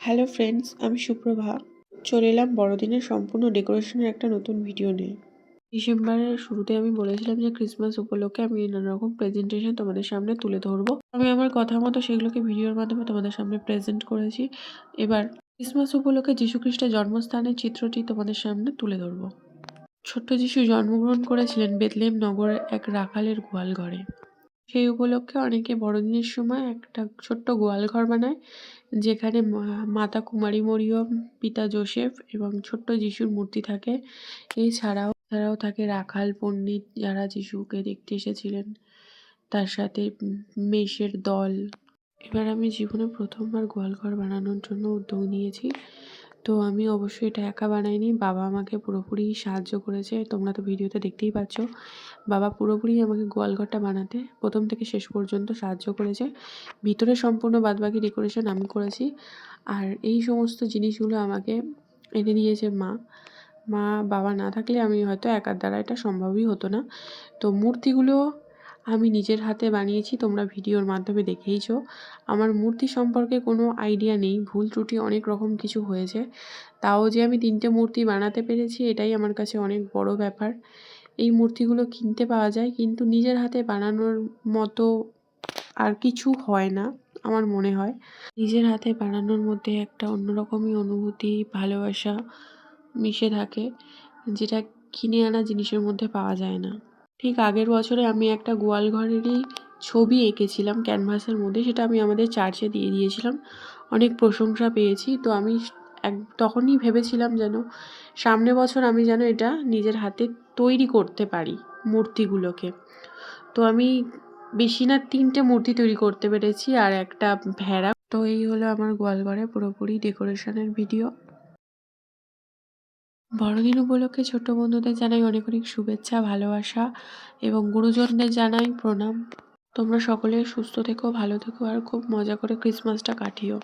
Hello friends, আমি সুপ্রভা। চলে এলাম বড়দিনের সম্পূর্ণ ডেকোরেশনের একটা নতুন ভিডিও নিয়ে। ডিসেম্বরের শুরুতে আমি বলেছিলাম যে ক্রিসমাস উপলক্ষে আমি নানা রকম প্রেজেন্টেশন তোমাদের সামনে তুলে ধরবো। আমি আমার কথা মতো সেগুলোকে ভিডিওর মাধ্যমে তোমাদের সামনে প্রেজেন্ট করেছি। এবার ক্রিসমাস উপলক্ষে যীশু খ্রিস্টের জন্মস্থানের চিত্রটি তোমাদের সামনে তুলে ধরবো। ছোট্ট যীশু জন্মগ্রহণ করেছিলেন বেথলেহেম নগরের এক রাখালের গোয়াল ঘরে। সেই উপলক্ষে অনেকে বড়দিনের সময় একটা ছোট্ট গোয়ালঘর বানায়, যেখানে মাতা কুমারী মরিয়ম, পিতা জোসেফ এবং ছোট্ট যিশুর মূর্তি থাকে। এছাড়াও থাকে রাখাল পণ্ডিত যারা যিশুকে দেখতে এসেছিলেন, তার সাথে মেষের দল। এবার আমি জীবনে প্রথমবার গোয়ালঘর বানানোর জন্য উদ্যোগ নিয়েছি। তো আমি অবশ্যই এটা একা বানাইনি, বাবা আমাকে পুরোপুরি সাহায্য করেছে। তোমরা তো ভিডিওতে দেখতেই পাচ্ছ, বাবা পুরোপুরি আমাকে গোয়ালঘরটা বানাতে প্রথম থেকে শেষ পর্যন্ত সাহায্য করেছে। ভিতরে সম্পূর্ণ বাদবাকি ডেকোরেশন আমি করেছি। আর এই সমস্ত জিনিসগুলো আমাকে এনে দিয়েছে মা বাবা না থাকলে আমি হয়তো একার দ্বারা এটা সম্ভবই হতো না। তো মূর্তিগুলো আমি নিজের হাতে বানিয়েছি, তোমরা ভিডিওর মাধ্যমে দেখেইছো। আমার মূর্তি সম্পর্কে কোনো আইডিয়া নেই, ভুল ত্রুটি অনেক রকম কিছু হয়েছে। তাও যে আমি 3টে মূর্তি বানাতে পেরেছি এটাই আমার কাছে অনেক বড় ব্যাপার। এই মূর্তিগুলো কিনতে পাওয়া যায়, কিন্তু নিজের হাতে বানানোর মতো আর কিছু হয় না আমার মনে হয়। নিজের হাতে বানানোর মধ্যে একটা অন্যরকমই অনুভূতি, ভালোবাসা মিশে থাকে, যেটা কিনে আনা জিনিসের মধ্যে পাওয়া যায় না। ঠিক আগের বছরে আমি একটা গোয়াল ঘরেরই ছবি এঁকেছিলাম ক্যানভাসের মধ্যে, সেটা আমি আমাদের চার্চে দিয়ে দিয়েছিলাম, অনেক প্রশংসা পেয়েছি। তো আমি তখনই ভেবেছিলাম যেন সামনের বছর আমি যেন এটা নিজের হাতে তৈরি করতে পারি মূর্তিগুলোকে। তো আমি বেশি না 3টে মূর্তি তৈরি করতে পেরেছি আর একটা ভেড়া। তো এই হলো আমার গোয়ালঘরে পুরোপুরি ডেকোরেশনের ভিডিও। বড়দিন উপলক্ষে ছোট বন্ধুদের জানাই অনেক অনেক শুভেচ্ছা, ভালোবাসা এবং গুরুজনদের জানাই প্রণাম। তোমরা সকলে সুস্থ থেকো, ভালো থেকো আর খুব মজা করে ক্রিসমাসটা কাটিও।